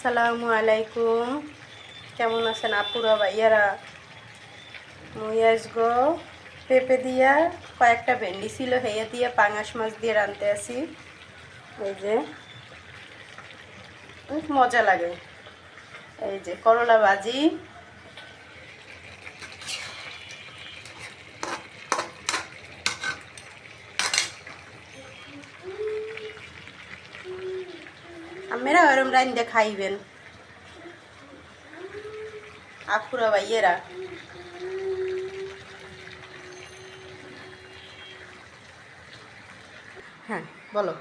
আসসালামু আলাইকুম। কেমন আছেন আপুরা ভাইয়ারা? মুই আজগো পেঁপে দিয়া কয়েকটা ভেন্ডি ছিল হেয়ে দিয়ে পাঙাশ মাছ দিয়ে রাঁধতে আসি। এই যে অনেক মজা লাগে। এই যে করলা ভাজি, আমরা ওরম রাঁধতে খাইবেন আপুরা ভাইয়েরা। হ্যাঁ বলো।